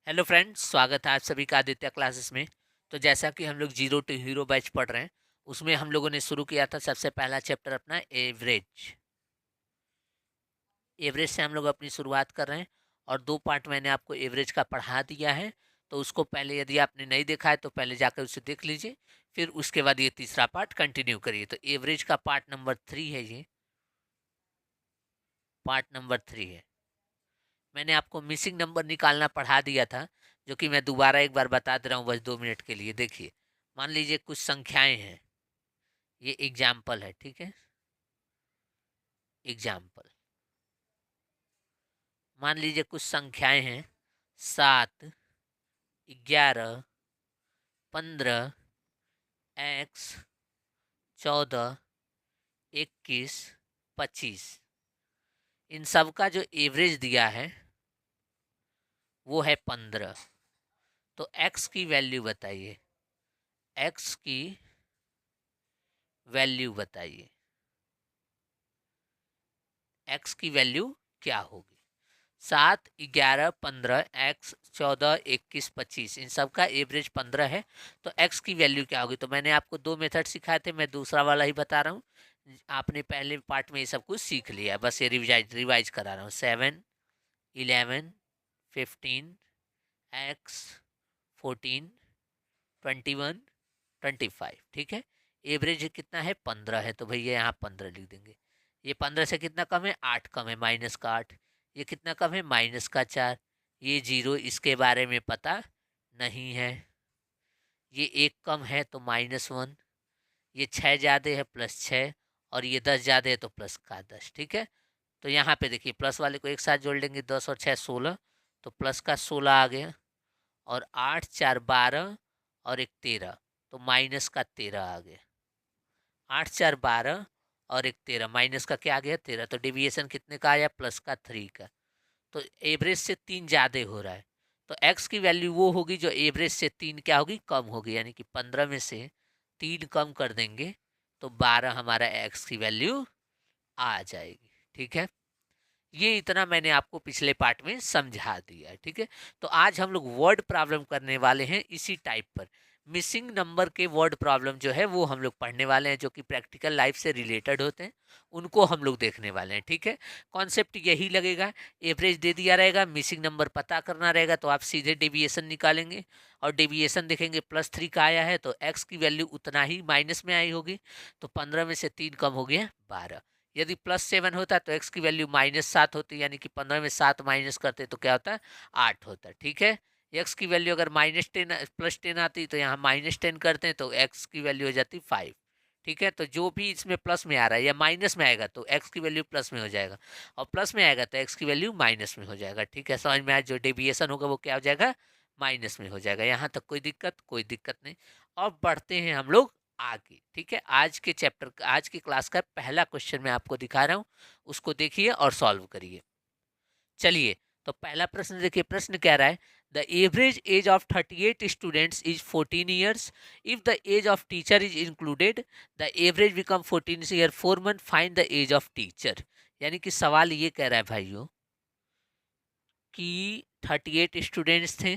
Hello friends, स्वागत है आप सभी का आदित्य क्लासेस में। तो जैसा कि हम लोग जीरो टू हीरो बैच पढ़ रहे हैं, उसमें हम लोगों ने शुरू किया था सबसे पहला चैप्टर अपना एवरेज। एवरेज से हम लोग अपनी शुरुआत कर रहे हैं और दो पार्ट मैंने आपको एवरेज का पढ़ा दिया है। तो उसको पहले यदि आपने नहीं देखा है तो पहले जाकर उसे देख लीजिए, फिर उसके बाद ये तीसरा पार्ट कंटिन्यू करिए। तो एवरेज का पार्ट नंबर 3 है, ये पार्ट नंबर 3 है। मैंने आपको मिसिंग नंबर निकालना पढ़ा दिया था, जो कि मैं दोबारा एक बार बता दे रहा हूँ बस 2 मिनट के लिए। देखिए, मान लीजिए कुछ संख्याएं हैं, ये एग्जाम्पल है, ठीक है। एग्जाम्पल, मान लीजिए कुछ संख्याएं हैं 7, 11, 15, एक्स, 14, 21, 25। इन सब का जो एवरेज दिया है वो है 15। तो एक्स की वैल्यू बताइए, एक्स की वैल्यू बताइए, एक्स की वैल्यू क्या होगी। 7, 11, 15, एक्स, 14, 21, 25, इन सब का एवरेज 15 है। तो एक्स की वैल्यू क्या होगी। तो मैंने आपको दो मेथड सिखाए थे, मैं दूसरा वाला ही बता रहा हूँ। आपने पहले पार्ट में ये सब कुछ सीख लिया, बस ये रिवाइज करा रहा हूँ। 7, 11, 15, एक्स, 14, 21, 25, ठीक है। एवरेज कितना है, 15 है, तो भैया यहाँ 15 लिख देंगे। ये 15 से कितना कम है, 8 कम है, माइनस का 8। ये कितना कम है, माइनस का 4। ये 0, इसके बारे में पता नहीं है। ये 1 कम है तो -1। ये 6 ज़्यादा है, +6। और ये 10 ज़्यादा है तो प्लस का 10, ठीक है। तो यहाँ पे देखिए, प्लस वाले को एक साथ जोड़ लेंगे, 10 और 6 16, तो प्लस का 16 आ गया। और 8, 4, 12 और एक 13, तो माइनस का 13 आ गया। 8, 4, 12 और एक 13, माइनस का क्या आ गया, 13। तो डेविएशन कितने का आया, प्लस का 3 का। तो एवरेज से 3 ज़्यादा हो रहा है। तो एक्स की वैल्यू वो होगी जो एवरेज से 3 क्या होगी, कम होगी। यानी कि 15 में से 3 कम कर देंगे तो 12 हमारा एक्स की वैल्यू आ जाएगी, ठीक है। ये इतना मैंने आपको पिछले पार्ट में समझा दिया है, ठीक है। तो आज हम लोग वर्ड प्रॉब्लम करने वाले हैं इसी टाइप पर। मिसिंग नंबर के वर्ड प्रॉब्लम जो है वो हम लोग पढ़ने वाले हैं, जो कि प्रैक्टिकल लाइफ से रिलेटेड होते हैं, उनको हम लोग देखने वाले हैं, ठीक है। कॉन्सेप्ट यही लगेगा, एवरेज दे दिया रहेगा, मिसिंग नंबर पता करना रहेगा, तो आप सीधे डेविएशन निकालेंगे और डेविएशन देखेंगे +3 का आया है तो एक्स की वैल्यू उतना ही माइनस में आई होगी। तो 15 में से 3 कम हो गया, 12। यदि +7 होता तो एक्स की वैल्यू -7 होती, यानी कि 15 में 7 माइनस करते तो क्या होता, 8 होता, ठीक है। एक्स की वैल्यू अगर -10 +10 आती तो यहाँ -10 करते हैं तो एक्स की वैल्यू हो जाती 5, ठीक है। तो जो भी इसमें प्लस में आ रहा है या माइनस में आएगा तो एक्स की वैल्यू प्लस में हो जाएगा, और प्लस में आएगा तो एक्स की वैल्यू माइनस में हो जाएगा, ठीक है। समझ में आया, जो डेविएशन होगा वो क्या हो जाएगा, माइनस में हो जाएगा। यहाँ तक कोई दिक्कत, कोई दिक्कत नहीं। अब बढ़ते हैं हम लोग आगे, ठीक है। आज के चैप्टर, आज की क्लास का पहला क्वेश्चन मैं आपको दिखा रहा हूँ, उसको देखिए और सॉल्व करिए। चलिए, तो पहला प्रश्न देखिए, प्रश्न कह रहा है the average age of 38 students is 14 years. If the age of teacher is included the average become 14 year 4 month, find the age of teacher. यानी कि सवाल ये कह रहा है भाइयों कि 38 स्टूडेंट्स थे,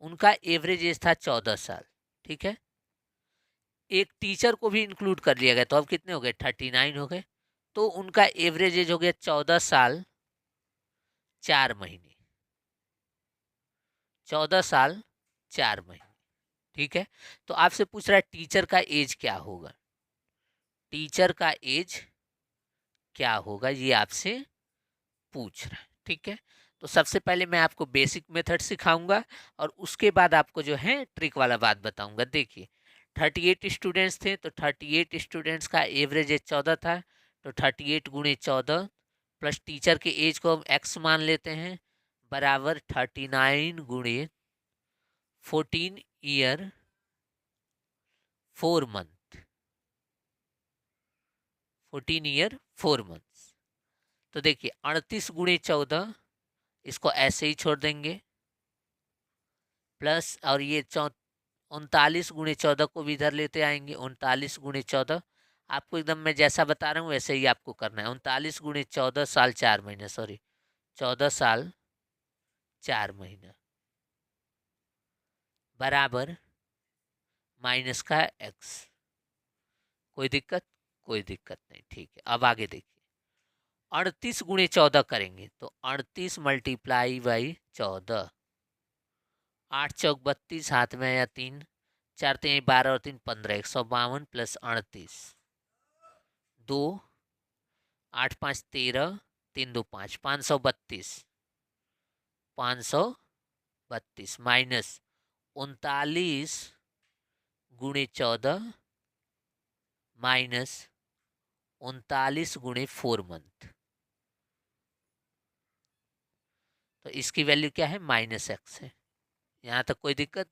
उनका एवरेज एज था 14 साल, ठीक है। एक टीचर को भी इंक्लूड कर लिया गया, तो अब कितने हो गए, 39 हो गए। तो उनका एवरेज एज हो गया 14 साल 4 महीने, 14 साल 4 महीने, ठीक है। तो आपसे पूछ रहा है टीचर का एज क्या होगा, टीचर का एज क्या होगा, ये आपसे पूछ रहा है, ठीक है। तो सबसे पहले मैं आपको बेसिक मेथड सिखाऊंगा और उसके बाद आपको जो है ट्रिक वाला बात बताऊंगा। देखिए, 38 स्टूडेंट्स थे तो 38 स्टूडेंट्स का एवरेज एज 14 था, तो 38 गुणे 14 प्लस टीचर के एज को हम एक्स मान लेते हैं, बराबर 39 गुणे 14 ईयर 4 मंथ, 14 ईयर 4 मंथ्स। तो देखिए 38 गुणे 14, इसको ऐसे ही छोड़ देंगे, प्लस और ये 39 गुणे 14 को भी इधर लेते आएंगे, 39 गुणे 14। आपको एकदम मैं जैसा बता रहा हूँ वैसे ही आपको करना है। 39 गुणे 14 साल 4 महीने, सॉरी 14 साल 4 महीना, बराबर माइनस का एक्स। कोई दिक्कत? कोई दिक्कत नहीं, ठीक है। अब आगे देखिए, 38 × 14 करेंगे तो 38 मल्टीप्लाई बाई 14, 8 चौक 32, हाथ में आया 3, 4 3 12 और 3 15, 152 प्लस 38, 2, 8 5 13, 3 2 5, 532, 532 माइनस 39 × 14 माइनस 39 × 4 मंथ। तो इसकी वैल्यू क्या है? माइनस एक्स है। यहाँ तक कोई दिक्कत?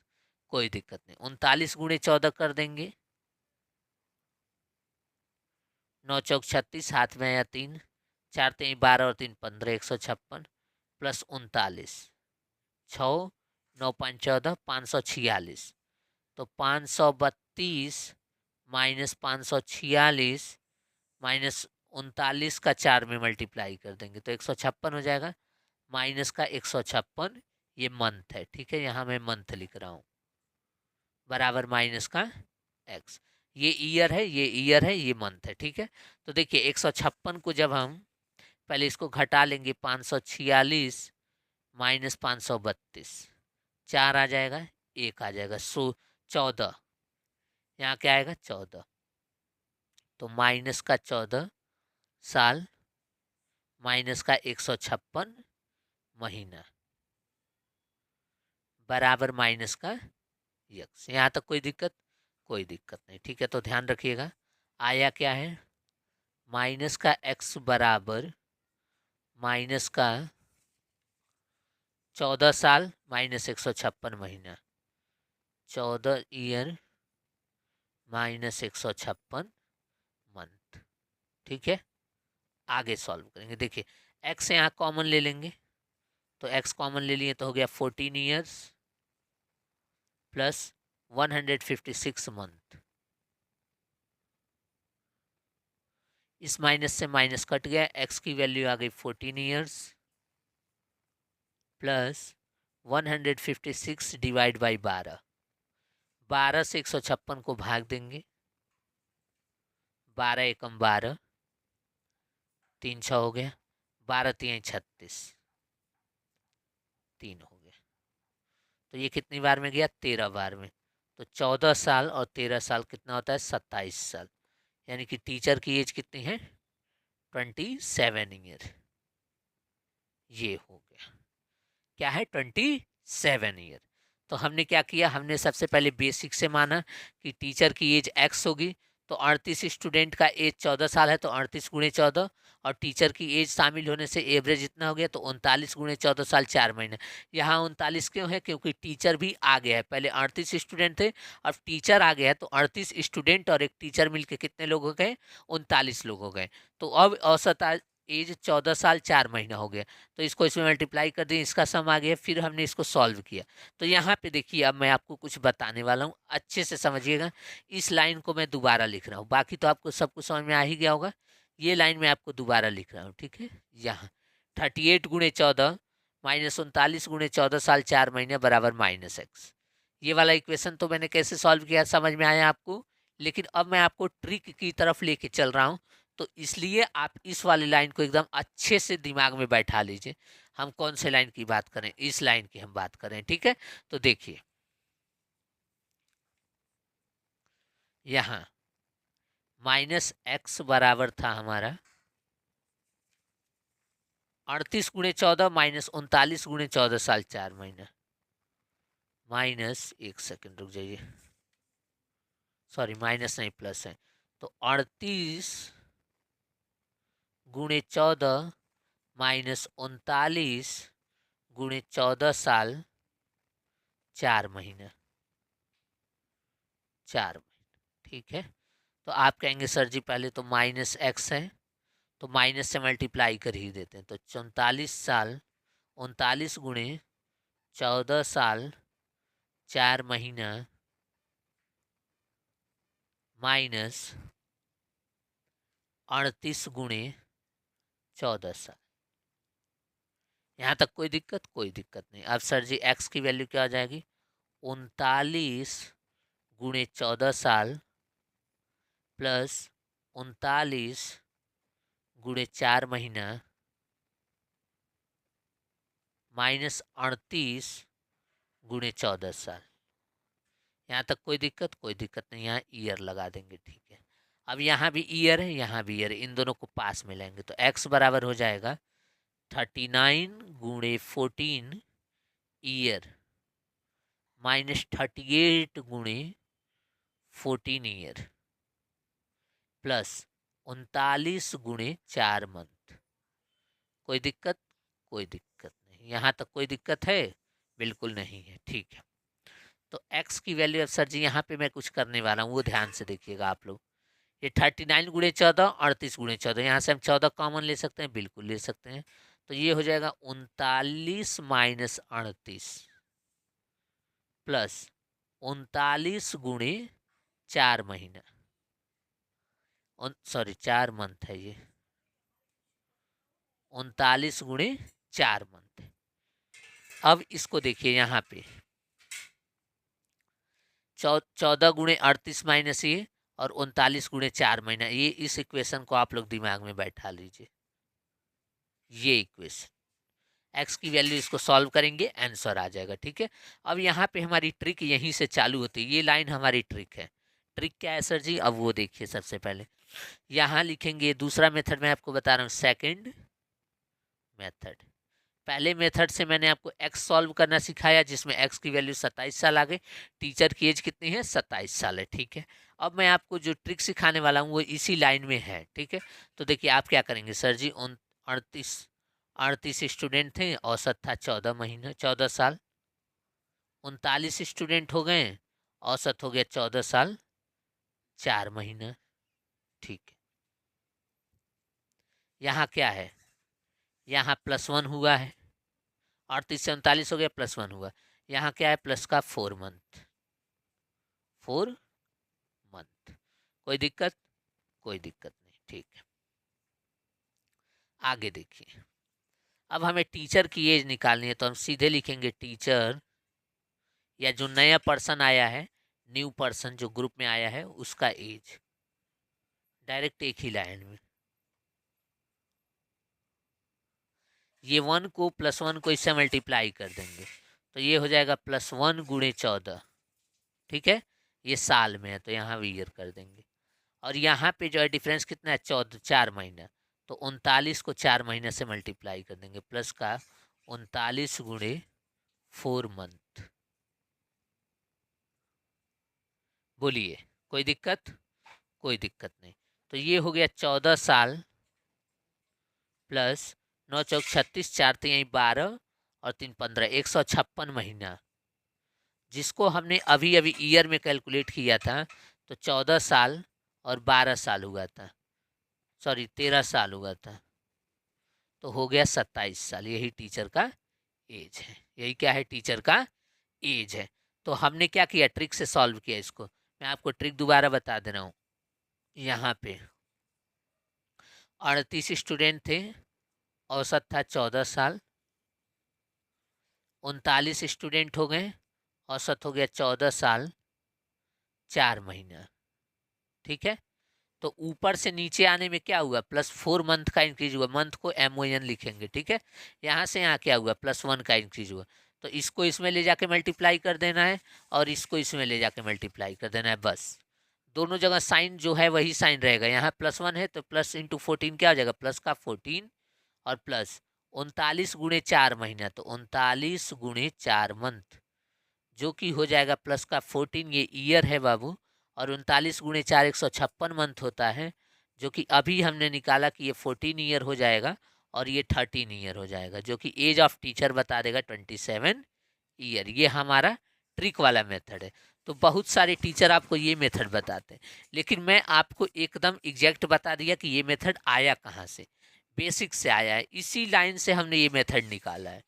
कोई दिक्कत नहीं। 39 × 14 कर देंगे, 9 चौक 36, हाथ में आया 3, 4 3 12 और 3 15, 156 प्लस 39, 6 9 5 14, 546। तो 532 माइनस 546 माइनस 39 का 4 में मल्टीप्लाई कर देंगे तो 156 हो जाएगा। माइनस का 156, ये मंथ है, ठीक है। यहाँ मैं मंथ लिख रहा हूँ, बराबर माइनस का एक्स। ये ईयर है, ये ईयर है, ये मंथ है, ठीक है। तो देखिए 156 को जब हम पहले इसको घटा लेंगे, 546 माइनस 532, 4 आ जाएगा, 1 आ जाएगा, 14। यहाँ क्या आएगा? 14। तो माइनस का 14 साल माइनस का 156 महीना बराबर माइनस का यक्स। यहाँ तक कोई दिक्कत? कोई दिक्कत नहीं, ठीक है। तो ध्यान रखिएगा, आया क्या है? माइनस का एक्स बराबर माइनस का 14 साल माइनस 156 महीना, 14 ईयर माइनस 156 मंथ, ठीक है। आगे सॉल्व करेंगे। देखिए एक्स यहाँ कॉमन ले लेंगे, तो एक्स कॉमन ले लिए तो हो गया 14 ईयर्स प्लस 156 मंथ। इस माइनस से माइनस कट गया, एक्स की वैल्यू आ गई 14 ईयर्स प्लस 156 डिवाइड बाई 12, 12 से 156 को भाग देंगे, 12 एकम 12, 3 6 हो गया, 12 3 36, 3 हो गया। तो ये कितनी बार में गया? 13 बार में। तो 14 साल और 13 साल कितना होता है? 27 साल। यानी कि टीचर की एज कितनी है? 27 ईयर। ये हो गया, क्या है? 27 ईयर। तो हमने क्या किया? हमने सबसे पहले बेसिक से माना कि टीचर की एज एक्स होगी, तो 38 स्टूडेंट का एज 14 साल है, तो 38 × 14, और टीचर की एज शामिल होने से एवरेज इतना हो गया, तो 39 × 14 साल 4 महीने। यहाँ 39 क्यों है? क्योंकि टीचर भी आ गया है। पहले 38 स्टूडेंट थे, अब टीचर आ गया है, तो 38 स्टूडेंट और एक टीचर मिलकर कितने लोग हो गए? 39 लोग हो गए। तो अब औसत एज 14 साल 4 महीना हो गया, तो इसको इसमें मल्टीप्लाई कर दें, इसका सम आ गया। फिर हमने इसको सॉल्व किया, तो यहाँ पे देखिए अब मैं आपको कुछ बताने वाला हूँ, अच्छे से समझिएगा। इस लाइन को मैं दोबारा लिख रहा हूँ, बाकी तो आपको सब कुछ समझ में आ ही गया होगा। ये लाइन मैं आपको दोबारा लिख रहा हूँ, ठीक है। यहाँ 38 × 14 माइनस 39 × 14 साल 4 महीने बराबर माइनस एक्स। ये वाला इक्वेशन तो मैंने कैसे सॉल्व किया समझ में आया आपको, लेकिन अब मैं आपको ट्रिक की तरफ लेके चल रहा हूँ, तो इसलिए आप इस वाली लाइन को एकदम अच्छे से दिमाग में बैठा लीजिए। हम कौन से लाइन की बात करें? इस लाइन की हम बात करें, ठीक है। तो देखिए यहाँ माइनस एक्स बराबर था हमारा 38 × 14 माइनस 39 × 14 साल 4 महीना, माइनस, एक सेकंड रुक जाइए, सॉरी माइनस नहीं प्लस है। तो 38 × 14 माइनस 39 × 14 साल 4 महीना, 4 महीना, ठीक है। तो आप कहेंगे सर जी पहले तो माइनस एक्स है, तो माइनस से मल्टीप्लाई कर ही देते हैं। तो 39 साल 39 × 14 साल 4 महीना माइनस 38 × 14 साल। यहाँ तक कोई दिक्कत? कोई दिक्कत नहीं। अब सर जी एक्स की वैल्यू क्या आ जाएगी? 39 गुणे 14 साल प्लस 39 गुणे 4 महीना माइनस 38 गुणे 14 साल। यहाँ तक कोई दिक्कत? कोई दिक्कत नहीं, यहाँ ईयर लगा देंगे, ठीक है। अब यहाँ भी ईयर है, यहाँ भी ईयर है, इन दोनों को पास में लेंगे तो x बराबर हो जाएगा 39 गुणे 14 ईयर माइनस 38 गुणे 14 ईयर प्लस 39 गुणे 4 मंथ। कोई दिक्कत? कोई दिक्कत नहीं, यहाँ तक कोई दिक्कत है? बिल्कुल नहीं है, ठीक है। तो x की वैल्यू अब सर जी यहाँ पे मैं कुछ करने वाला हूँ, वो ध्यान से देखिएगा आप लोग। ये 39 गुणे 14 38 गुणे 14, यहाँ से हम 14 कॉमन ले सकते हैं, बिल्कुल ले सकते हैं। तो ये हो जाएगा 39 माइनस 38 प्लस 39 गुणे 4 महीना, सॉरी 4 मंथ है ये, 39 गुणे 4 मंथ। अब इसको देखिए यहाँ पे 14 गुणे 38 माइनस ये और 39 गुणे 4 महीना, ये इस इक्वेशन को आप लोग दिमाग में बैठा लीजिए। ये इक्वेशन x की वैल्यू, इसको सॉल्व करेंगे आंसर आ जाएगा, ठीक है। अब यहाँ पे हमारी ट्रिक यहीं से चालू होती है, ये लाइन हमारी ट्रिक है। ट्रिक क्या है सर जी? अब वो देखिए, सबसे पहले यहाँ लिखेंगे दूसरा मेथड, मैं आपको बता रहा हूँ सेकंड मेथड। पहले मेथड से मैंने आपको x सॉल्व करना सिखाया, जिसमें x की वैल्यू 27 साल आ गई। टीचर की एज कितनी है? 27 साल है, ठीक है। अब मैं आपको जो ट्रिक सिखाने वाला हूँ वो इसी लाइन में है, ठीक है। तो देखिए आप क्या करेंगे सर जी, 38 स्टूडेंट थे, औसत था 14 महीना 14 साल, 39 स्टूडेंट हो गए, औसत हो गया 14 साल 4 महीना, ठीक है। यहाँ क्या है? यहाँ +1 हुआ है, 38 से 39 हो गया, +1 हुआ। यहाँ क्या है? प्लस का 4 मंथ, 4 मंथ। कोई दिक्कत? कोई दिक्कत नहीं, ठीक है। आगे देखिए, अब हमें टीचर की एज निकालनी है, तो हम सीधे लिखेंगे टीचर, या जो नया पर्सन आया है, न्यू पर्सन जो ग्रुप में आया है, उसका एज, डायरेक्ट एक ही लाइन में। ये 1 को +1 को इससे मल्टीप्लाई कर देंगे, तो ये हो जाएगा +1 गुणे 14, ठीक है। ये साल में है तो यहाँ भी ईयर कर देंगे। और यहाँ पे जो है डिफरेंस कितना है? 14 4 महीना, तो 39 को 4 महीने से मल्टीप्लाई कर देंगे, प्लस का 39 गुणे 4 मंथ। बोलिए, कोई दिक्कत? कोई दिक्कत नहीं। तो ये हो गया 14 साल प्लस 9 चौक 36, 4 3 12 और 3 15, 156 महीना, जिसको हमने अभी अभी ईयर में कैलकुलेट किया था, तो 14 साल और 12 साल हुआ था, सॉरी 13 साल हुआ था, तो हो गया 27 साल। यही टीचर का एज है, यही क्या है? टीचर का एज है। तो हमने क्या किया? ट्रिक से सॉल्व किया इसको। मैं आपको ट्रिक दोबारा बता दे रहा हूँ। यहाँ पे 38 स्टूडेंट थे, औसत था 14 साल, 39 स्टूडेंट हो गए, औसत हो गया 14 साल 4 महीना, ठीक है। तो ऊपर से नीचे आने में क्या हुआ? +4 मंथ का इंक्रीज हुआ, मंथ को MON लिखेंगे, ठीक है। यहाँ से यहाँ क्या हुआ? +1 का इंक्रीज हुआ, तो इसको इसमें ले जाके मल्टीप्लाई कर देना है और इसको इसमें ले जाके मल्टीप्लाई कर देना है, बस। दोनों जगह साइन जो है वही साइन रहेगा। यहाँ +1 है तो प्लस इंटू 14 क्या हो जाएगा? प्लस का 14 और प्लस 39 गुणे 4 महीना, तो 39 गुणे 4 मंथ, जो कि हो जाएगा प्लस का 14, ये ईयर है बाबू, और 39 गुणे 4 156 मंथ होता है, जो कि अभी हमने निकाला कि ये 14 ईयर हो जाएगा और ये 13 ईयर हो जाएगा, जो कि एज ऑफ टीचर बता देगा 27 ईयर। ये हमारा ट्रिक वाला मेथड है। तो बहुत सारे टीचर आपको ये मेथड बताते हैं, लेकिन मैं आपको एकदम एग्जैक्ट बता दिया कि ये मेथड आया कहाँ से। बेसिक से आया है, इसी लाइन से हमने ये मेथड निकाला है,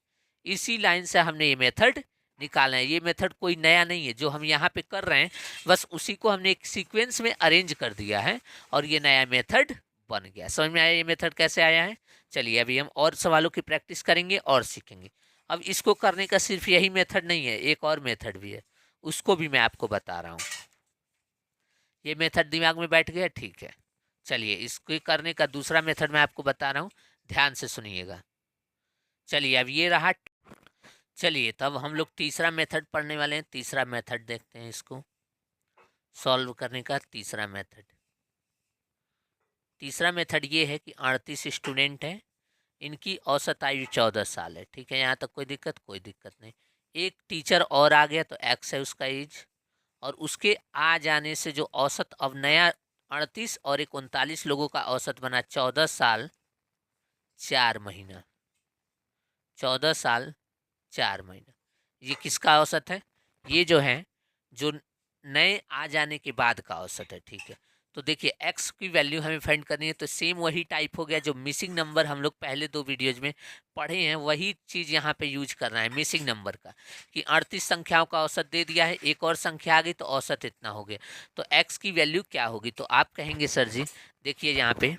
इसी लाइन से हमने ये मेथड निकालना है। ये मेथड कोई नया नहीं है, जो हम यहाँ पे कर रहे हैं बस उसी को हमने एक सीक्वेंस में अरेंज कर दिया है और ये नया मेथड बन गया। समझ में आया ये मेथड कैसे आया है? चलिए अभी हम और सवालों की प्रैक्टिस करेंगे और सीखेंगे। अब इसको करने का सिर्फ यही मेथड नहीं है, एक और मेथड भी है। उसको भी मैं आपको बता रहा हूँ। ये मेथड दिमाग में बैठ गया, ठीक है। चलिए इसको करने का दूसरा मेथड मैं आपको बता रहा हूँ, ध्यान से सुनिएगा। चलिए अब ये रहा। चलिए तब हम लोग तीसरा मेथड पढ़ने वाले हैं। तीसरा मेथड देखते हैं, इसको सॉल्व करने का तीसरा मेथड। तीसरा मेथड ये है कि 38 स्टूडेंट हैं, इनकी औसत आयु 14 साल है, ठीक है। यहाँ तक कोई दिक्कत नहीं। एक टीचर और आ गया तो एक्स है उसका एज, और उसके आ जाने से जो औसत अब नया 38 और 39 लोगों का औसत बना 14 साल 4 महीना। 14 साल 4 महीना, ये किसका औसत है? ये जो है जो नए आ जाने के बाद का औसत है, ठीक है। तो देखिए x की वैल्यू हमें फाइंड करनी है, तो सेम वही टाइप हो गया जो मिसिंग नंबर हम लोग पहले 2 वीडियोज में पढ़े हैं, वही चीज़ यहाँ पे यूज करना है मिसिंग नंबर का, कि 38 संख्याओं का औसत दे दिया है, एक और संख्या आ गई तो औसत इतना हो गया। तो x की वैल्यू क्या होगी? तो आप कहेंगे सर जी देखिए यहाँ पे,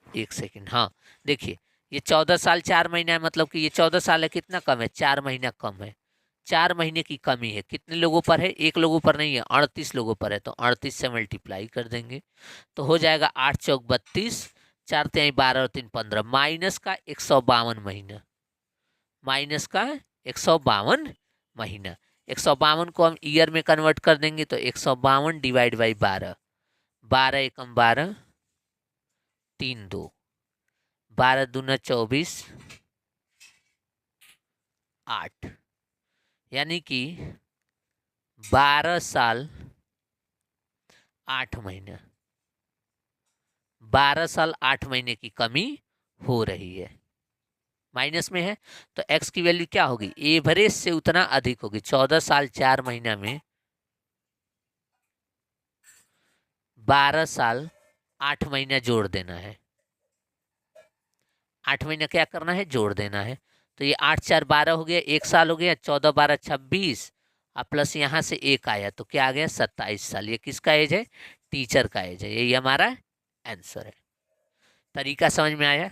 एक सेकेंड, हाँ देखिए ये 14 साल 4 महीना है, मतलब कि ये 14 साल है, कितना कम है? 4 महीना कम है। 4 महीने की कमी है, कितने लोगों पर है? एक लोगों पर नहीं है, 38 लोगों पर है। तो 38 से मल्टीप्लाई कर देंगे तो हो जाएगा 8 चौक 32, 4 तिहाई 12 और 3 15, माइनस का 152 महीना, माइनस का 152 महीना। 152 को हम ईयर में कन्वर्ट कर देंगे तो 152 डिवाइड बाई 12, 12 एकम 12, 3 2, 12 दूना 24, 8, यानी कि 12 साल 8 महीना, 12 साल 8 महीने की कमी हो रही है, माइनस में है। तो x की वैल्यू क्या होगी? एवरेज से उतना अधिक होगी। 14 साल 4 महीना में 12 साल 8 महीना जोड़ देना है। 8 महीना क्या करना है? जोड़ देना है। तो ये 8 4 12 हो गया, 1 साल हो गया, 14 12 26, और प्लस यहाँ से 1 आया तो क्या आ गया? 27 साल। ये किसका एज है? टीचर का एज है। यही हमारा आंसर है। तरीका समझ में आया?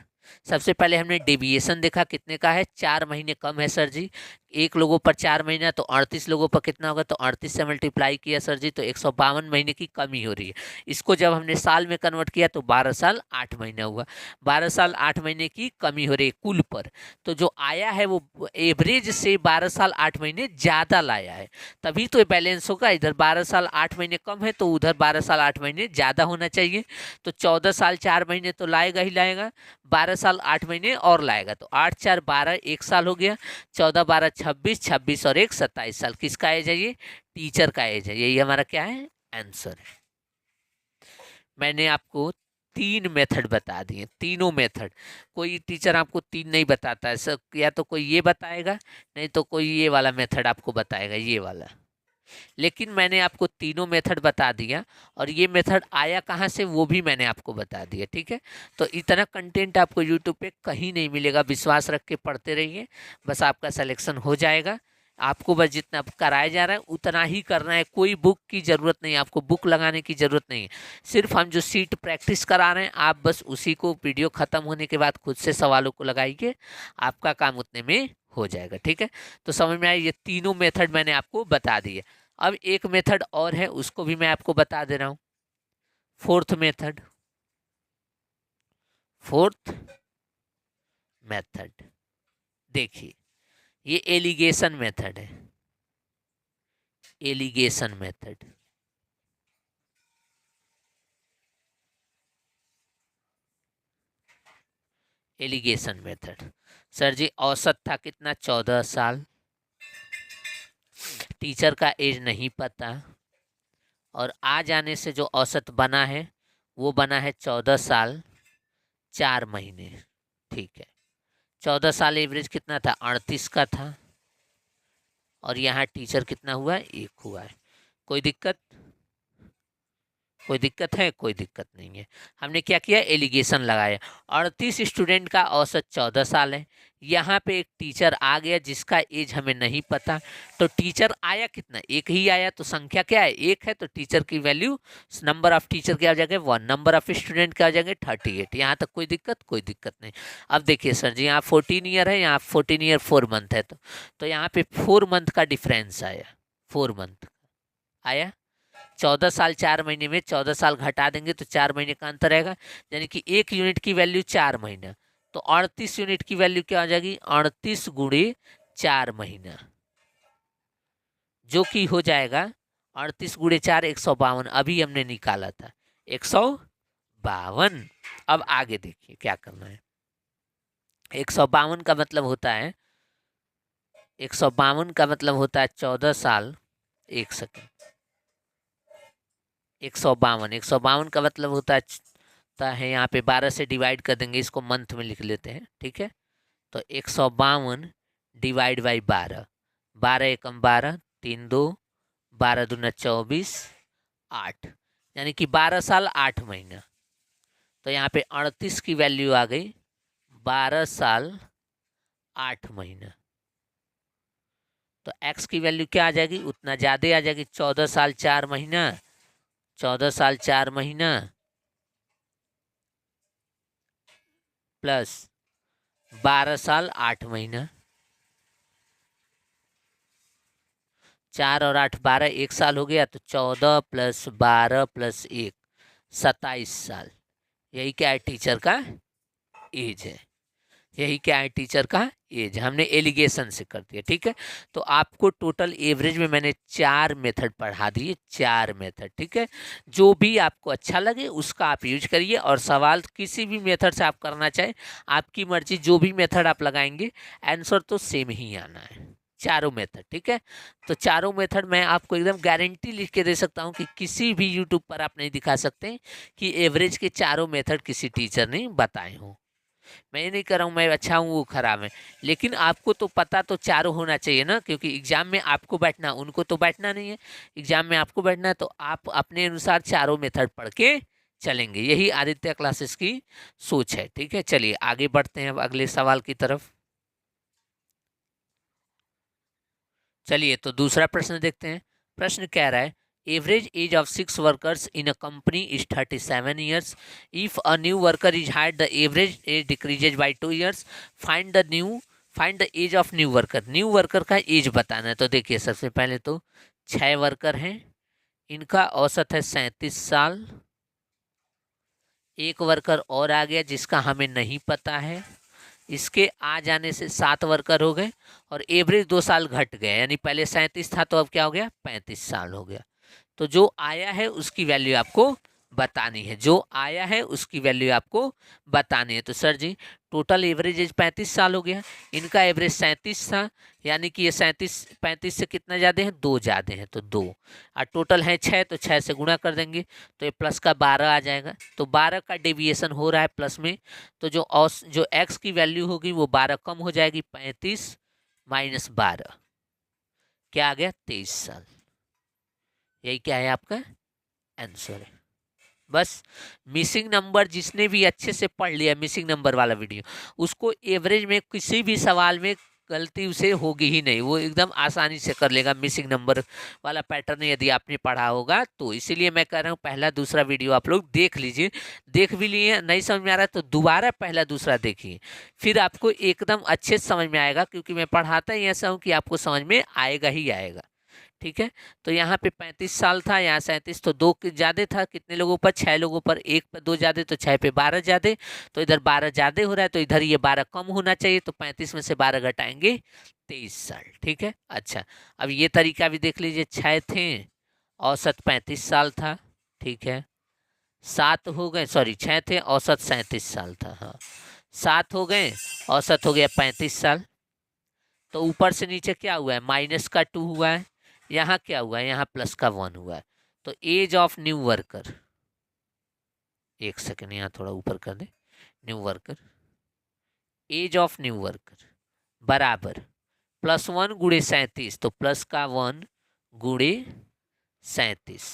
सबसे पहले हमने डेविएशन देखा, कितने का है? 4 महीने कम है सर जी। एक लोगों पर 4 महीना, तो 38 लोगों पर कितना होगा? तो 38 से मल्टीप्लाई किया सर जी, तो 152 महीने की कमी हो रही है। इसको जब हमने साल में कन्वर्ट किया तो 12 साल 8 महीना हुआ। 12 साल 8 महीने की कमी हो रही है कुल पर, तो जो आया है वो एवरेज से 12 साल 8 महीने ज़्यादा लाया है, तभी तो बैलेंस होगा। इधर 12 साल 8 महीने कम है तो उधर 12 साल 8 महीने ज़्यादा होना चाहिए। तो 14 साल 4 महीने तो लाएगा ही लाएगा, 12 साल 8 महीने और लाएगा, तो 8 4 12, 1 साल हो गया, 14 12 26, 26 और 1 27 साल। किसका एज है? ये टीचर का एज है। यही हमारा क्या है? आंसर है। मैंने आपको 3 मेथड बता दिए, तीनों मेथड। कोई टीचर आपको 3 नहीं बताता है सर, या तो कोई ये बताएगा, नहीं तो कोई ये वाला मेथड आपको बताएगा, ये वाला। लेकिन मैंने आपको तीनों मेथड बता दिया, और ये मेथड आया कहाँ से वो भी मैंने आपको बता दिया, ठीक है। तो इतना कंटेंट आपको यूट्यूब पे कहीं नहीं मिलेगा, विश्वास रख के पढ़ते रहिए, बस आपका सिलेक्शन हो जाएगा। आपको बस जितना कराया जा रहा है उतना ही करना है, कोई बुक की ज़रूरत नहीं, आपको बुक लगाने की ज़रूरत नहीं है। सिर्फ हम जो सीट प्रैक्टिस करा रहे हैं, आप बस उसी को वीडियो ख़त्म होने के बाद खुद से सवालों को लगाइए, आपका काम उतने में हो जाएगा, ठीक है। तो समझ में आया? ये तीनों मेथड मैंने आपको बता दिए। अब एक मेथड और है, उसको भी मैं आपको बता दे रहा हूं। फोर्थ मेथड, फोर्थ मेथड देखिए, ये एलिगेशन मेथड है, alligation method. Alligation method, sir ji औसत था कितना? 14 साल, टीचर का एज नहीं पता, और आ जाने से जो औसत बना है वो बना है 14 साल 4 महीने, ठीक है। 14 साल एवरेज कितना था? 38 का था, और यहाँ टीचर कितना हुआ है? 1 हुआ है। कोई दिक्कत? कोई दिक्कत है? कोई दिक्कत नहीं है। हमने क्या किया? एलिगेशन लगाया। 38 स्टूडेंट का औसत 14 साल है, यहाँ पे एक टीचर आ गया जिसका एज हमें नहीं पता, तो टीचर आया कितना? 1 ही आया, तो संख्या क्या है? 1 है, तो टीचर की वैल्यू, नंबर ऑफ टीचर क्या हो जाएगा? 1, नंबर ऑफ स्टूडेंट क्या हो जाएंगे? 38। यहाँ तक कोई दिक्कत? कोई दिक्कत नहीं। अब देखिए सर जी, यहाँ 14 ईयर है, यहाँ 14 ईयर 4 मंथ है, तो यहाँ पे 4 मंथ का डिफरेंस आया, 4 मंथ। आया। 14 साल 4 महीने में 14 साल घटा देंगे तो 4 महीने का अंतर रहेगा, यानी कि 1 यूनिट की वैल्यू 4 महीना, तो 38 यूनिट की वैल्यू क्या हो जाएगी, 38 गुणे 4 महीना, जो कि हो जाएगा 38 गुणे 4 152, अभी हमने निकाला था 152। अब आगे देखिए क्या करना है। 152 का मतलब होता है 152 का मतलब होता है 14 साल, 1 सेकेंड, 152 का मतलब होता है यहाँ पे 12 से डिवाइड कर देंगे, इसको मंथ में लिख लेते हैं, ठीक है। तो 152 डिवाइड बाई 12, 12 एकम 12, 3 2, 12 दूना 24, 8, यानी कि 12 साल 8 महीना। तो यहाँ पे 38 की वैल्यू आ गई 12 साल 8 महीना। तो x की वैल्यू क्या आ जाएगी, उतना ज़्यादा आ जाएगी, 14 साल 4 महीना, 14 साल 4 महीना प्लस 12 साल 8 महीना, 4 और 8 12, 1 साल हो गया, तो 14 प्लस 12 प्लस 1 27 साल। यही क्या है, टीचर का एज है। यही क्या है, टीचर का एज। हमने एलिगेशन से कर दिया, ठीक है। तो आपको टोटल एवरेज में मैंने 4 मेथड पढ़ा दिए, 4 मेथड, ठीक है। जो भी आपको अच्छा लगे उसका आप यूज करिए, और सवाल किसी भी मेथड से आप करना चाहें, आपकी मर्जी, जो भी मेथड आप लगाएंगे आंसर तो सेम ही आना है, चारों मेथड, ठीक है। तो चारों मेथड मैं आपको एकदम गारंटी लिख के दे सकता हूँ कि किसी भी यूट्यूब पर आप नहीं दिखा सकते कि एवरेज के चारों मेथड किसी टीचर ने बताए हों। मैं ये नहीं कर रहा हूँ मैं अच्छा हूँ वो खराब है, लेकिन आपको तो पता तो चारों होना चाहिए ना, क्योंकि एग्जाम में आपको बैठना, उनको तो बैठना नहीं है। एग्जाम में आपको बैठना है, तो आप अपने अनुसार चारों मेथड पढ़ के चलेंगे। यही आदित्य क्लासेस की सोच है, ठीक है। चलिए आगे बढ़ते हैं अब अगले सवाल की तरफ। चलिए तो दूसरा प्रश्न देखते हैं। प्रश्न कह रहा है, average age of 6 workers in a company is 37 years. If a new worker is hired the average age decreases by 2 years. Find the age of new worker. New worker का एज बताना है। तो देखिए सबसे पहले तो 6 वर्कर हैं, इनका औसत है 37 साल। एक वर्कर और आ गया जिसका हमें नहीं पता है, इसके आ जाने से 7 वर्कर हो गए, और एवरेज 2 साल घट गए, यानी पहले 37 था तो अब क्या हो गया, 35 साल हो गया। तो जो आया है उसकी वैल्यू आपको बतानी है, जो आया है उसकी वैल्यू आपको बतानी है। तो सर जी टोटल एवरेज एज 35 साल हो गया, इनका एवरेज 37 था, यानी कि ये 37 35 से कितना ज़्यादा है, 2 ज़्यादा है, तो 2, और टोटल है 6, तो 6 से गुणा कर देंगे तो ये प्लस का 12 आ जाएगा। तो 12 का डेविएशन हो रहा है प्लस में, तो जो एक्स की वैल्यू होगी वो 12 कम हो जाएगी, 35 माइनस 12 क्या आ गया, 23 साल। यही क्या है, आपका आंसर है। बस मिसिंग नंबर जिसने भी अच्छे से पढ़ लिया मिसिंग नंबर वाला वीडियो, उसको एवरेज में किसी भी सवाल में गलती उसे होगी ही नहीं, वो एकदम आसानी से कर लेगा मिसिंग नंबर वाला पैटर्न यदि आपने पढ़ा होगा तो। इसीलिए मैं कह रहा हूँ पहला दूसरा वीडियो आप लोग देख लीजिए। देख भी लिए, नहीं समझ में आ रहा है तो दोबारा पहला दूसरा देखिए, फिर आपको एकदम अच्छे से समझ में आएगा, क्योंकि मैं पढ़ाता ही ऐसा हूँ कि आपको समझ में आएगा ही आएगा, ठीक है। तो यहाँ पे 35 साल था, यहाँ 37, तो 2 ज़्यादा था, कितने लोगों पर, 6 लोगों पर, 1 पर 2 ज़्यादा, तो 6 पे 12 ज़्यादा, तो इधर 12 ज़्यादा हो रहा है, तो इधर ये 12 कम होना चाहिए, तो 35 में से 12 घटाएंगे 23 साल, ठीक है। अच्छा अब ये तरीका भी देख लीजिए, 6 थे औसत 35 साल था, ठीक है। 7 हो गए, सॉरी 6 थे औसत 37 साल था, हाँ 7 हो गए औसत हो गया 35 साल। तो ऊपर से नीचे क्या हुआ है, माइनस का 2 हुआ है, यहाँ क्या हुआ है, यहाँ प्लस का 1 हुआ है। तो age of new worker, 1 second यहाँ थोड़ा ऊपर कर दे, new worker, age of new worker बराबर +1 गुणे 37, तो प्लस का 1 गुणे 37,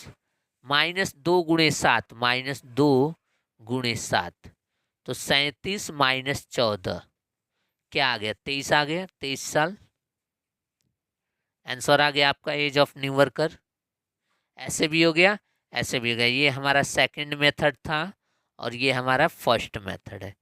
-2 गुणे 7, -2 गुणे 7, तो 37 माइनस 14 क्या आ गया, 23 आ गया, 23 साल। आंसर आ गया आपका एज ऑफ न्यू वर्कर। ऐसे भी हो गया, ऐसे भी हो गया। ये हमारा सेकंड मेथड था और ये हमारा फर्स्ट मेथड है।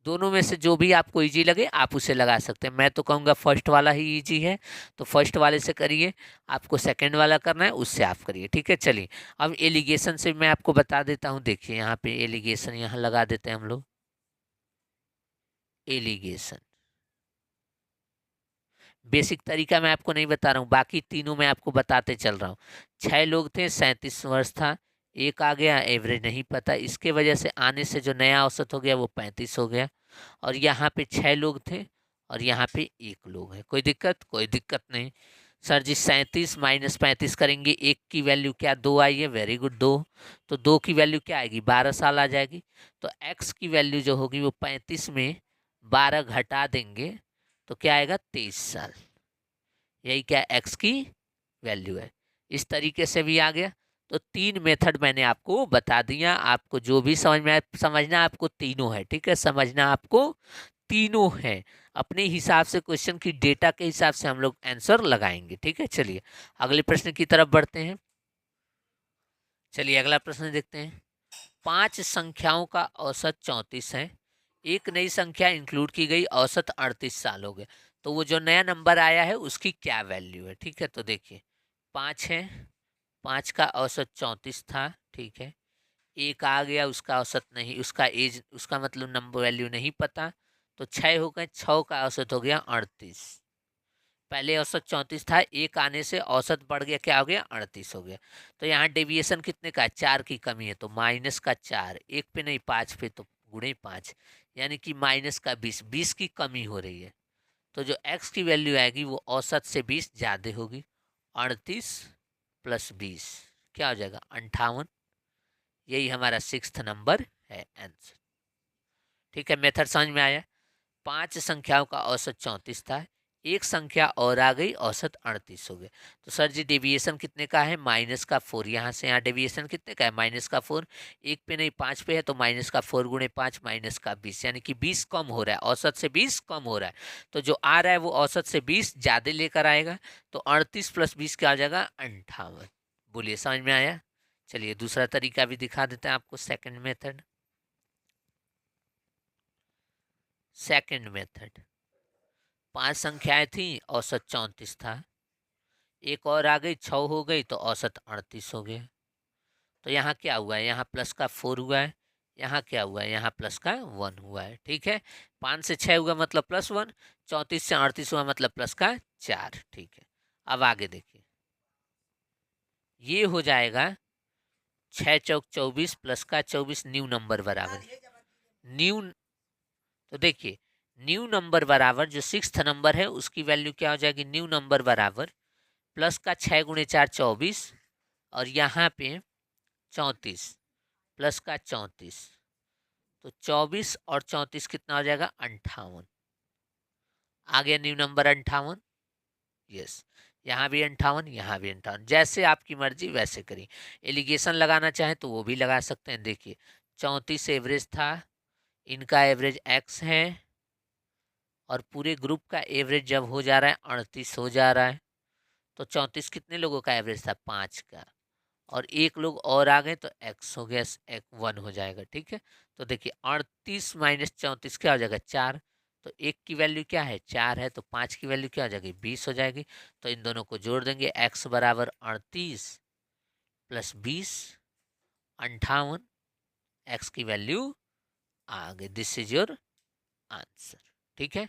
दोनों में से जो भी आपको इजी लगे आप उसे लगा सकते हैं। मैं तो कहूँगा फर्स्ट वाला ही इजी है, तो फर्स्ट वाले से करिए। आपको सेकंड वाला करना है, उससे आप करिए। ठीक है, चलिए अब एलिगेशन से मैं आपको बता देता हूँ। देखिए यहाँ पे एलिगेशन यहाँ लगा देते हैं हम लोग। एलिगेशन बेसिक तरीका मैं आपको नहीं बता रहा हूँ, बाकी तीनों मैं आपको बताते चल रहा हूँ। 6 लोग थे, 37 वर्ष था, एक आ गया, एवरेज नहीं पता, इसके वजह से आने से जो नया औसत हो गया वो 35 हो गया। और यहाँ पे 6 लोग थे और यहाँ पे एक लोग है। कोई दिक्कत? कोई दिक्कत नहीं। सर जी 37 माइनस 35 करेंगे, एक की वैल्यू क्या 2 आई है, वेरी गुड 2। तो 2 की वैल्यू क्या आएगी, 12 साल आ जाएगी। तो एक्स की वैल्यू जो होगी वो 35 में 12 घटा देंगे तो क्या आएगा, 23 साल। यही क्या एक्स की वैल्यू है। इस तरीके से भी आ गया। तो 3 मेथड मैंने आपको बता दिया। आपको जो भी समझ में आए, समझना आपको तीनों है। ठीक है, समझना आपको तीनों है। अपने हिसाब से क्वेश्चन की डेटा के हिसाब से हम लोग आंसर लगाएंगे। ठीक है, चलिए अगले प्रश्न की तरफ बढ़ते हैं। चलिए अगला प्रश्न देखते हैं। 5 संख्याओं का औसत 34 है, एक नई संख्या इंक्लूड की गई, औसत 38 साल हो गए। तो वो जो नया नंबर आया है उसकी क्या वैल्यू है। ठीक है, तो देखिए 5 है, 5 का औसत 34 था। ठीक है, एक आ गया, उसका औसत नहीं, उसका एज, उसका मतलब नंबर वैल्यू नहीं पता। तो 6 हो गए, 6 का औसत हो गया 38। पहले औसत 34 था, एक आने से औसत बढ़ गया, क्या हो गया 38 हो गया। तो यहाँ डेविएशन कितने का है, 4 की कमी है, तो माइनस का 4, एक पे नहीं 5 पे, तो गुणे 5, यानी कि माइनस का 20, 20 की कमी हो रही है। तो जो x की वैल्यू आएगी वो औसत से 20 ज़्यादा होगी। 38 प्लस 20 क्या हो जाएगा, 58। यही हमारा 6th नंबर है आंसर। ठीक है, मेथड समझ में आया। 5 संख्याओं का औसत 34 था, एक संख्या और आ गई, औसत 38 हो गए। तो सर जी डेविएशन कितने का है, माइनस का 4। यहाँ से यहाँ डेविएशन कितने का है, माइनस का 4। एक पे नहीं 5 पे है, तो माइनस का 4 गुणे 5 माइनस का 20, यानी कि 20 कम हो रहा है, औसत से 20 कम हो रहा है। तो जो आ रहा है वो औसत से 20 ज़्यादा लेकर आएगा। तो 38 प्लस 20 क्या आ जाएगा, 58। बोलिए समझ में आया। चलिए दूसरा तरीका भी दिखा देते हैं आपको, सेकेंड मेथड। सेकेंड मेथड, 5 संख्याएं थी, औसत 34 था, एक और आ गई, 6 हो गई, तो औसत 38 हो गया। तो यहाँ क्या हुआ है, यहाँ प्लस का 4 हुआ है, यहाँ क्या हुआ है, यहाँ प्लस का 1 हुआ है। ठीक है, 5 से 6 हुआ मतलब +1, 34 से 38 हुआ मतलब प्लस का 4। ठीक है, अब आगे देखिए, ये हो जाएगा 6 चौक 24 प्लस का 24 न्यू नंबर बराबर न्यू। तो देखिए न्यू नंबर बराबर जो 6th नंबर है उसकी वैल्यू क्या हो जाएगी, न्यू नंबर बराबर प्लस का 6 गुणे 4 24, और यहाँ पे 34 प्लस का 34, तो 24 और 34 कितना हो जाएगा, 58। आ गया न्यू नंबर 58। यस, यहाँ भी 58, यहाँ भी 58, जैसे आपकी मर्जी वैसे करिए। एलिगेशन लगाना चाहें तो वो भी लगा सकते हैं। देखिए 34 एवरेज था, इनका एवरेज x है, और पूरे ग्रुप का एवरेज जब हो जा रहा है 38 हो जा रहा है, तो 34 कितने लोगों का एवरेज था, 5 का, और एक लोग और आ गए तो x हो गया, एक 1 हो जाएगा। ठीक है, तो देखिए 38 माइनस 34 क्या हो जाएगा, 4। तो एक की वैल्यू क्या है, 4 है, तो 5 की वैल्यू क्या हो जाएगी, 20 हो जाएगी। तो इन दोनों को जोड़ देंगे, x बराबर 38 प्लस 20 58, x की वैल्यू आ गई। This is your answer. ठीक है,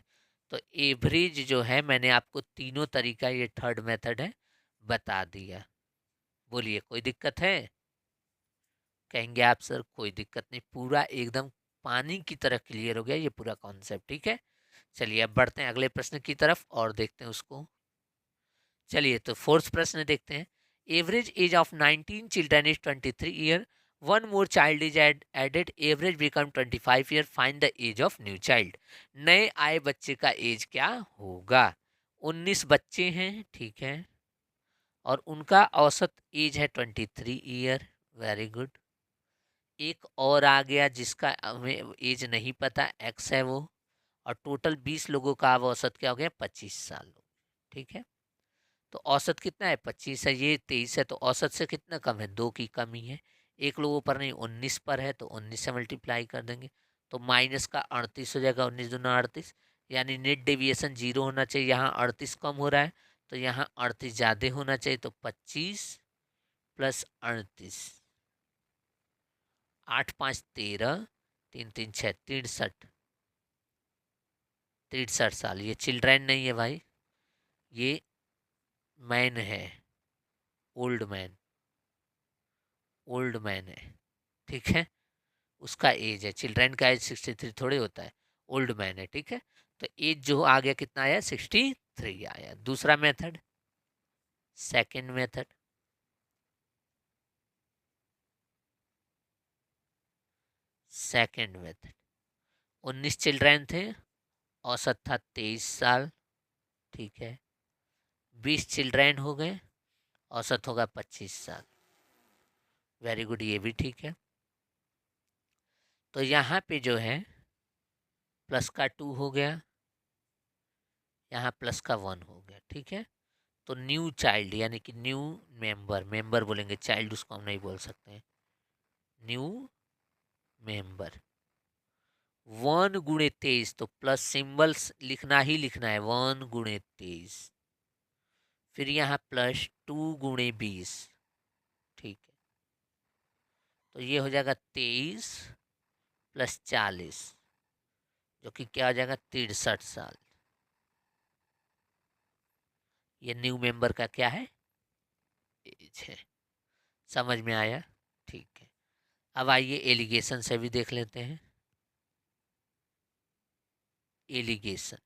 तो एवरेज जो है मैंने आपको तीनों तरीका, ये थर्ड मेथड है, बता दिया। बोलिए कोई दिक्कत है, कहेंगे आप सर कोई दिक्कत नहीं, पूरा एकदम पानी की तरह क्लियर हो गया ये पूरा कॉन्सेप्ट। ठीक है, चलिए अब बढ़ते हैं अगले प्रश्न की तरफ और देखते हैं उसको। चलिए तो फोर्थ प्रश्न देखते हैं। Average age of 19 children is 23 year, one more child is added, average become 25 year, find the age of new child. नए आए बच्चे का एज क्या होगा। 19 बच्चे हैं, ठीक है, और उनका औसत एज है 23 ईयर, वेरी गुड। एक और आ गया जिसका हमें एज नहीं पता, एक्स है वो, और टोटल 20 लोगों का अब औसत क्या हो गया, 25 साल। ठीक है, तो औसत कितना है, 25 है, ये 23 है, तो औसत से कितना कम है, 2 की कमी है। एक लोगों पर नहीं 19 पर है, तो 19 से मल्टीप्लाई कर देंगे, तो माइनस का 38 हो जाएगा, 19 दूना 38, यानी नेट डेविएशन 0 होना चाहिए। यहाँ 38 कम हो रहा है तो यहाँ 38 ज़्यादा होना चाहिए, तो 25 प्लस 38, 8 5 13, 3 3 6 63, 63 साल। ये चिल्ड्रन नहीं है भाई, ये मैन है, ओल्ड मैन, ओल्ड मैन है, ठीक है। उसका एज है, चिल्ड्रन का एज 63 थोड़े होता है, ओल्ड मैन है, ठीक है। तो एज जो आ गया कितना आया, 63 आया। दूसरा method, second method, second method, 19 children थे, औसत था 23 साल, ठीक है। 20 चिल्ड्रन हो गए, औसत होगा 25 साल। वेरी गुड, ये भी ठीक है। तो यहाँ पे जो है प्लस का 2 हो गया, यहाँ प्लस का 1 हो गया, ठीक है। तो न्यू चाइल्ड यानी कि न्यू मेंबर, मेंबर बोलेंगे, चाइल्ड उसको हम नहीं बोल सकते हैं, न्यू मेंबर। 1 × 23, तो प्लस सिंबल्स लिखना ही लिखना है, 1 × 23। फिर यहाँ प्लस 2 × 20, ठीक है। तो ये हो जाएगा 23 प्लस 40, जो कि क्या हो जाएगा, 63 साल। ये न्यू मेंबर का क्या है, एज है। समझ में आया, ठीक है। अब आइए एलिगेशन से भी देख लेते हैं। एलिगेशन,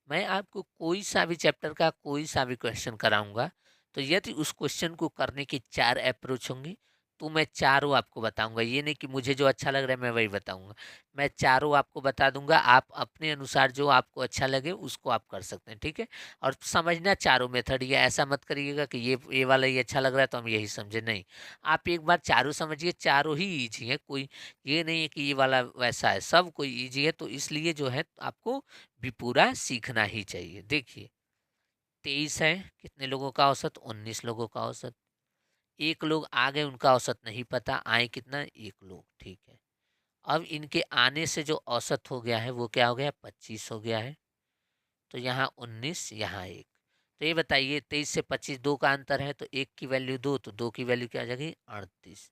मैं आपको कोई सा भी चैप्टर का कोई सा भी क्वेश्चन कराऊंगा, तो यदि उस क्वेश्चन को करने की 4 अप्रोच होंगी, तो मैं चारों आपको बताऊंगा। ये नहीं कि मुझे जो अच्छा लग रहा है मैं वही बताऊंगा, मैं चारों आपको बता दूंगा। आप अपने अनुसार जो आपको अच्छा लगे उसको आप कर सकते हैं, ठीक है। और समझना चारों मेथड, ये ऐसा मत करिएगा कि ये वाला ही अच्छा लग रहा है तो हम यही समझे, नहीं। आप एक बार चारों समझिए, चारों ही ईजी है, कोई ये नहीं है कि ये वाला वैसा है, सब कोई ईजी है। तो इसलिए जो है आपको भी पूरा सीखना ही चाहिए। देखिए 23 है, कितने लोगों का औसत, 19 लोगों का औसत। एक लोग आ गए, उनका औसत नहीं पता, आए कितना, एक लोग, ठीक है। अब इनके आने से जो औसत हो गया है वो क्या हो गया, 25 हो गया है। तो यहाँ 19, यहाँ 1। तो ये बताइए 23 से 25 2 का अंतर है, तो 1 की वैल्यू 2, तो 2 की वैल्यू क्या आ जाएगी, 38।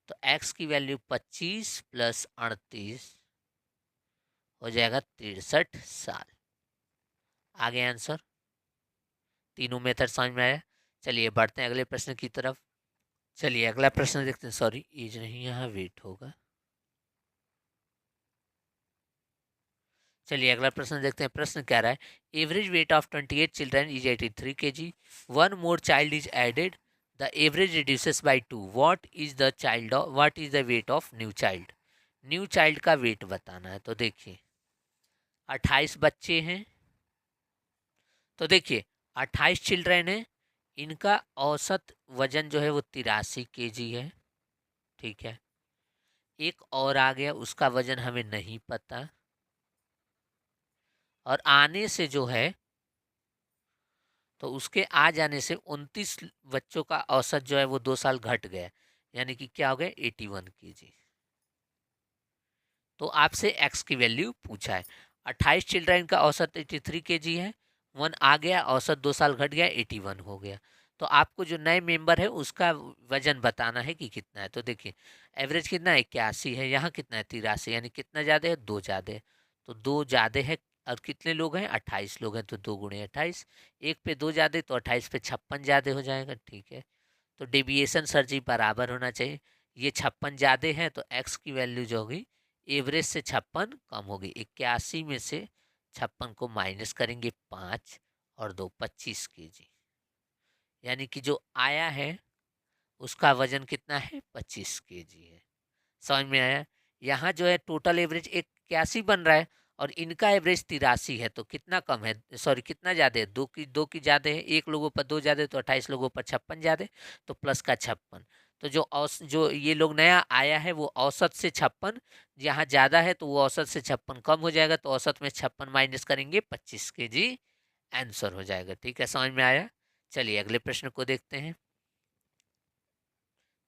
तो x की वैल्यू 25 प्लस 38 हो जाएगा 63 साल। आगे आंसर, तीनों मेथड समझ में आया। चलिए बढ़ते हैं अगले प्रश्न की तरफ। चलिए अगला प्रश्न देखते हैं, सॉरी एज नहीं, यहाँ वेट होगा। चलिए अगला प्रश्न देखते हैं। प्रश्न क्या रहा है, average weight of 28 children is 83 kg, one more child is added, the average reduces by 2, what is the weight of new child. New child का वेट बताना है। तो देखिए 28 बच्चे हैं, तो देखिए 28 चिल्ड्रन है, इनका औसत वजन जो है वो 83 kg है, ठीक है। एक और आ गया, उसका वजन हमें नहीं पता, और आने से जो है, तो उसके आ जाने से 29 बच्चों का औसत जो है वो 2 साल घट गया, यानी कि क्या हो गया, 81 kg। तो आपसे एक्स की वैल्यू पूछा है। 28 चिल्ड्रन का औसत 83 kg है, 1 आ गया, औसत 2 साल घट गया, 81 हो गया। तो आपको जो नए मेंबर है उसका वजन बताना है कि कितना है। तो देखिए एवरेज कितना है, 81 है, यहाँ कितना है, 83, यानी कितना ज़्यादा है, 2 ज़्यादा है। तो 2 ज़्यादा है, और कितने लोग हैं, 28 लोग हैं, तो 2 × 28, एक पे 2 ज़्यादा, तो 28 पे 56 ज़्यादा हो जाएगा, ठीक है। तो डेविएशन सर जी बराबर होना चाहिए। ये 56 ज़्यादा है, तो एक्स की वैल्यू जो होगी एवरेज से 56 कम होगी। 81 में से 56 को माइनस करेंगे, 5 और 2 25 kg, यानी कि जो आया है उसका वजन कितना है, 25 kg है। समझ में आया। यहाँ जो है टोटल एवरेज 81 बन रहा है, और इनका एवरेज 83 है, तो कितना कम है, सॉरी कितना ज़्यादा है, 2 की ज़्यादा है, एक लोगों पर 2 ज़्यादा है, तो 28 लोगों पर 56 ज़्यादा है, तो प्लस का 56। तो जो ये लोग नया आया है वो औसत से 56 यहाँ ज़्यादा है, तो वो औसत से 56 कम हो जाएगा, तो औसत में 56 माइनस करेंगे, 25 kg आंसर हो जाएगा, ठीक है। समझ में आया। चलिए अगले प्रश्न को देखते हैं।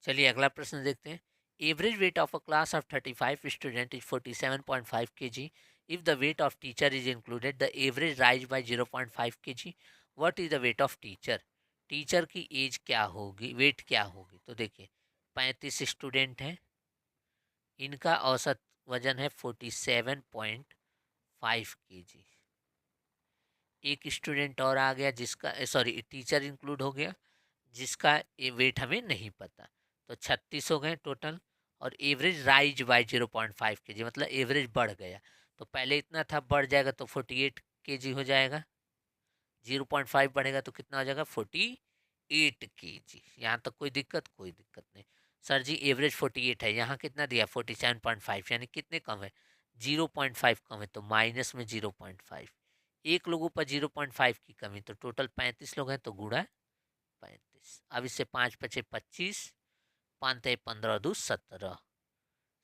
चलिए अगला प्रश्न देखते हैं। Average weight of a class of 35 student is 47.5 kg. If the weight of teacher is included, the average rise by 0.5 kg. What is the weight of teacher? Teacher की एज क्या होगी, वेट क्या होगी? तो देखिए 35 स्टूडेंट हैं, इनका औसत वजन है 47.5 kg। एक स्टूडेंट और आ गया जिसका टीचर इंक्लूड हो गया जिसका वेट हमें नहीं पता, तो 36 हो गए टोटल। और एवरेज राइज बाय 0.5 kg, मतलब एवरेज बढ़ गया। तो पहले इतना था, बढ़ जाएगा तो 48 kg हो जाएगा। 0.5 बढ़ेगा तो कितना हो जाएगा? 48 kg। यहाँ तक कोई दिक्कत? कोई दिक्कत नहीं। सर जी एवरेज 48 है, यहाँ कितना दिया? 47.5, यानी कितने कम है? 0.5 कम है, तो माइनस में 0.5। एक लोगों पर 0.5 की कमी, तो टोटल 35 लोग हैं, तो गुणा 35। अब इससे 5 बचे 25, 5 15 2 17।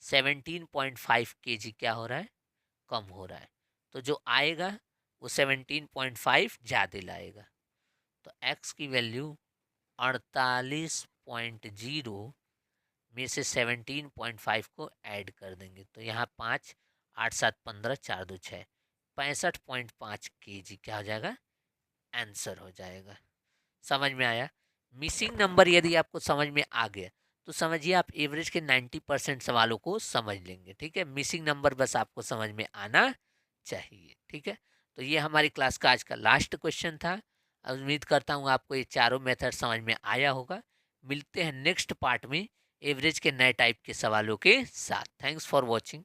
17.5 kg क्या हो रहा है? कम हो रहा है। तो जो आएगा वो 17.5 ज़्यादा लाएगा। तो x की वैल्यू 48.0 में से 17.5 को ऐड कर देंगे, तो यहाँ 5 8 7 15 4 2 6 65.5 kg क्या हो जाएगा? आंसर हो जाएगा। समझ में आया? मिसिंग नंबर यदि आपको समझ में आ गया तो समझिए आप एवरेज के 90% सवालों को समझ लेंगे। ठीक है, मिसिंग नंबर बस आपको समझ में आना चाहिए। ठीक है, तो ये हमारी क्लास का आज का लास्ट क्वेश्चन था। उम्मीद करता हूँ आपको ये चारों मेथड समझ में आया होगा। मिलते हैं नेक्स्ट पार्ट में एवरेज के नए टाइप के सवालों के साथ। Thanks for watching.